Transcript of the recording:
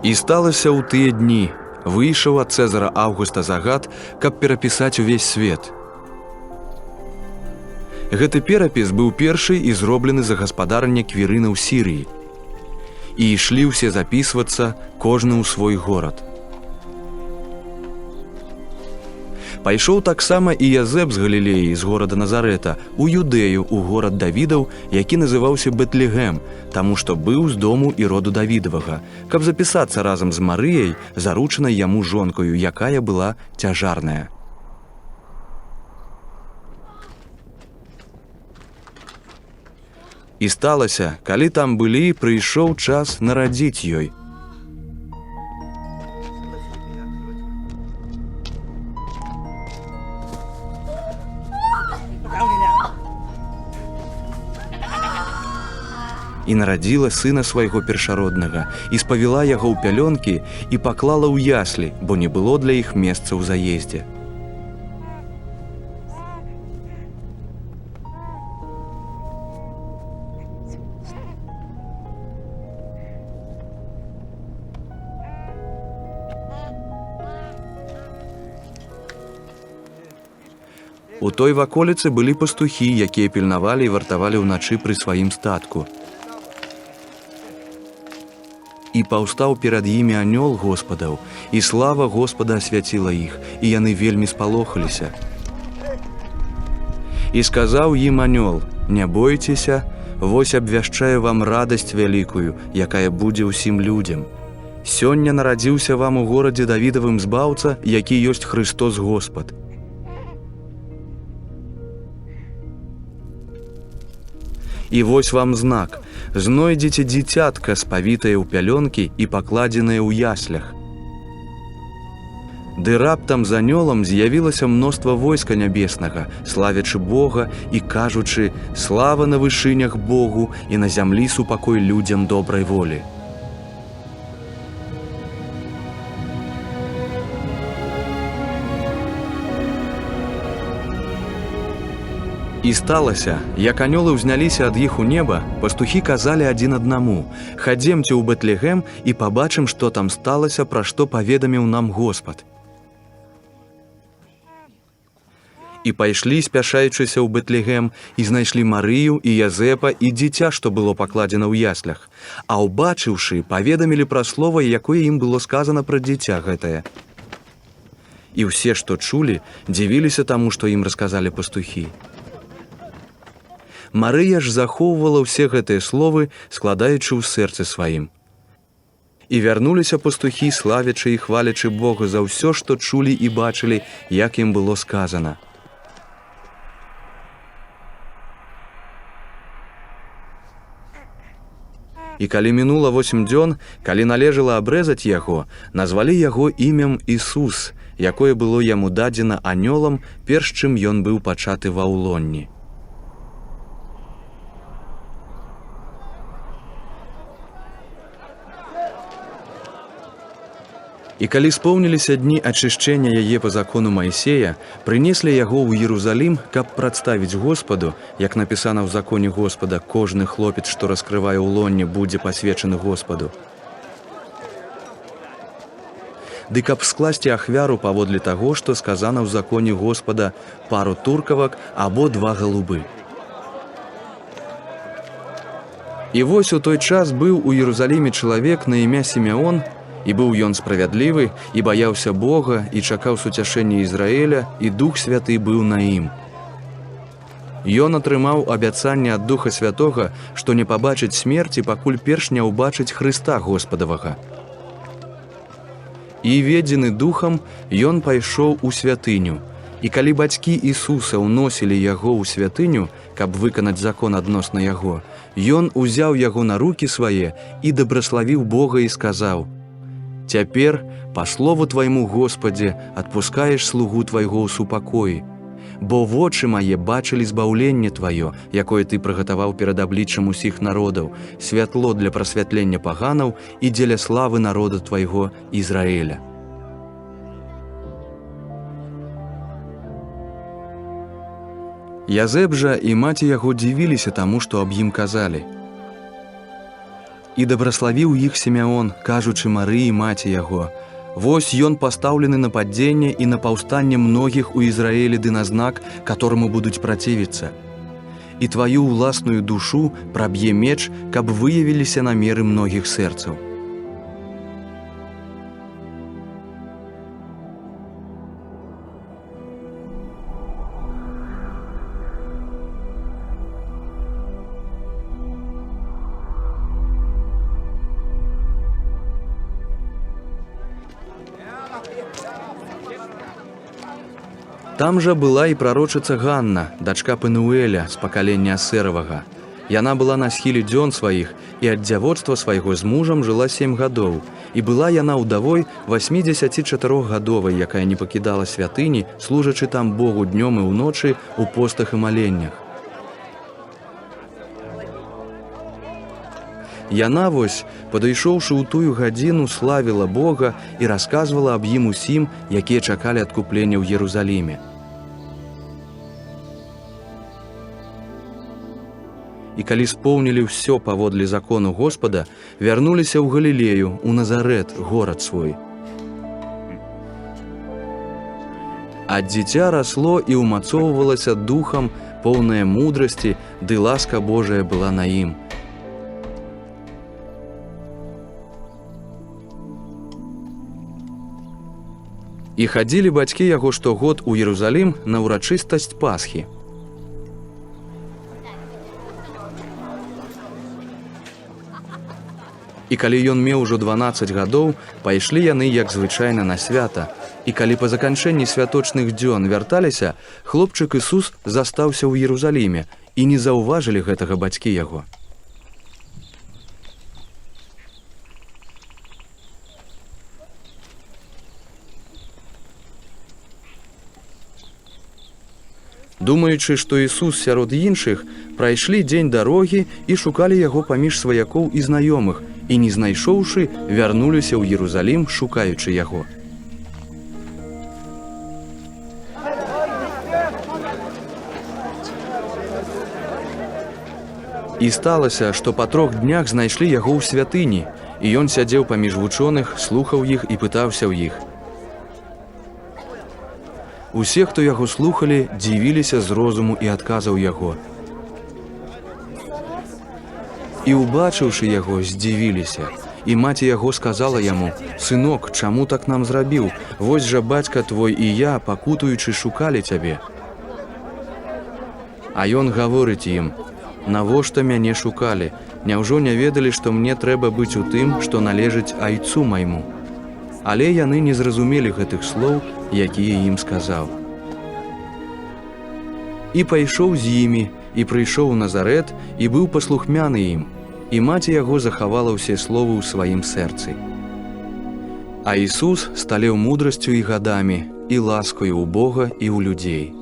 І сталася ў тыя дні, выйшаў ад Цэзара Аўгуста загад, каб перапісаць увесь свет. Гэты перапіс быў першы і зроблены за гаспадарання Квірына ў Сірыі. І ішлі ўсе запісвацца, кожны ў свой горад. Пайшоў таксама і Язэп з Галілеі, з горада Назарэта, у Юдэю, у горад Давідаў, які называўся Бэтлегем, таму што быў з дому і роду Давідавага, каб запісацца разам з Марыяй, заручанай яму жонкаю, якая была цяжарная. І сталася, калі там былі, прыйшоў час нарадзіць ёй. І нарадзіла сына свайго першароднага, і спавіла яго ў пялёнкі і паклала ў яслі, бо не было для іх месца ў заездзе. У той ваколіцы былі пастухі, якія пільнавалі і вартавалі ўначы пры сваім статку. І паўстаў перад імі анёл Господаў, і слава Господа асвяціла іх, і яны вельмі спалохаліся. І сказаў ім анёл: «Не бойцеся, вось абвяшчаю вам радасць вялікую, якая будзе ўсім людзям. Сёння нарадзіўся вам у горадзе Давідавым збаўца, які ёсць Христос Господ. І вось вам знак. Знойдзеце дзіцятка, спавітае ў пялёнкі і пакладзенае ў яслях». Ды раптам з анёлам з'явілася мноства войска нябеснага, славячы Бога і кажучы: «Слава на вышынях Богу і на зямлі супакой людзям добрай волі». І сталася, як анёлы ўзняліся ад іх у неба, пастухі казалі адзін аднаму: «Хадземце ў Бэтлегем і пабачым, што там сталася, пра што паведаміў нам Господ». І пайшлі, спяшаючыся ў Бэтлегем, і знайшлі Марыю і Язэпа і дзіця, што было пакладзена ў яслях. А ўбачыўшы, паведамілі пра слова, якое ім было сказана пра дзіця гэтае. І ўсе, што чулі, дзівіліся таму, што ім расказалі пастухі. Марыя ж захоўвала ўсе гэтыя словы, складаючы ў сэрцы сваім. І вярнуліся пастухі, славячы і хвалячы Бога за ўсё, што чулі і бачылі, як ім было сказана. І калі мінула 8 дзён, калі належала абрэзаць яго, назвалі яго імем Ісус, якое было яму дадзена анёлам, перш чым ён быў пачаты ва ўлонні. І калі споўніліся дні ачышчэння яе па закону Майсея, прынеслі яго ў Іерусалім, каб прадставіць Господу, як напісана ў законе Господа: «Кожны хлопец, што раскрывае ў лонне, будзе пасвечаны Господу». Ды каб скласці ахвяру паводле таго, што сказана ў законе Господа: «Пару туркавак або 2 галубы». І вось у той час быў у Іерусаліме чалавек на імя Сімеон, і быў ён справядлівы, і баяўся Бога, і чакаў суцяшэння Ізраіля, і Дух Святы быў на ім. Ён атрымаў абяцанне ад Духа Святога, што не пабачыць смерці, пакуль перш не ўбачыць Хрыста Господавага. І ведзены Духам, ён пайшоў у святыню. І калі бацькі Ісуса ўносілі яго ў святыню, каб выканаць закон адносна яго, ён узяў яго на рукі свае і дабраславіў Бога і сказаў: «Цяпер, па слову Твайму, Господзе, адпускаеш слугу Твайго ў супакоі, бо вочы мае бачылі збаўленне Тваё, якое Ты прыгатаваў перад абліччам усіх народаў, святло для прасвятлення паганаў і дзеля славы народа Твайго Ізраіля». Язэп жа і маці яго дзівіліся таму, што аб ім казалі. І дабраславіў іх Сімеон, кажучы Марыі, маці яго: «Вось ён пастаўлены на падзенне і на паўстанне многіх у Ізраілі ды на знак, которому будуць працівіцца. І тваю ўласную душу праб'е меч, каб выявіліся намеры многіх сэрцаў». Там жа была і прарочыца Ганна, дачка Пенуэля з пакалення Асэравага. Яна была на схіле дзён сваіх і ад дзявоцтва свайго з мужам жыла 7 гадоў. І была яна ўдавой 84гадовай, якая не пакідала святыні, служачы там Богу днём і ўночы у постах і маленнях. Яна вось, падышоўшы ў тую гадзіну, славіла Бога і расказвала аб ім усім, якія чакалі адкуплення ў Єрусаліме. І калі споўнілі ўсё паводле закону Господа, вярнуліся ў Галілею, у Назарэт, горад свой. А дзіця расло і ўмацоўвалася духам, поўнае мудрасці, ды ласка Божая была на ім. І хадзілі бацькі яго штогод у Єрусалім на ўрачыстасць Пасхі. І калі ён меў ужо 12 гадоў, пайшлі яны, як звычайна, на свята. І калі па заканчэнні святочных дзён вярталіся, хлопчык Ісус застаўся ў Єрусаліме, і не заўважылі гэтага бацькі яго. Думаючы, што Ісус сярод іншых, прайшлі дзень дарогі і шукалі яго паміж сваякоў і знаёмых, і, не знайшоўшы, вярнуліся ў Єрусалім, шукаючы яго. І сталася, што па 3 днях знайшлі яго ў святыні, і ён сядзеў паміж вучоных, слухаў іх і пытаўся ў іх. Усе, хто яго слухалі, дзівіліся з розуму і адказаў яго. І, убачыўшы яго, здзівіліся. І маці яго сказала яму: «Сынок, чаму так нам зрабіў? Вось жа бацька твой і я, пакутуючы, шукалі цябе». А ён гаворыць ім: «Навошта мяне шукалі? Няўжо не ведалі, што мне трэба быць у тым, што належыць айцу майму?» Але яны не зразумелі гэтых слоў, якія ім сказаў. І пайшоў з імі, і прыйшоў у Назарэт, і быў паслухмяны ім, і маці яго захавала ўсе словы ў сваім сэрцы. А Ісус сталеў мудрасцю і гадамі, і ласкаю ў Бога і ў людзей.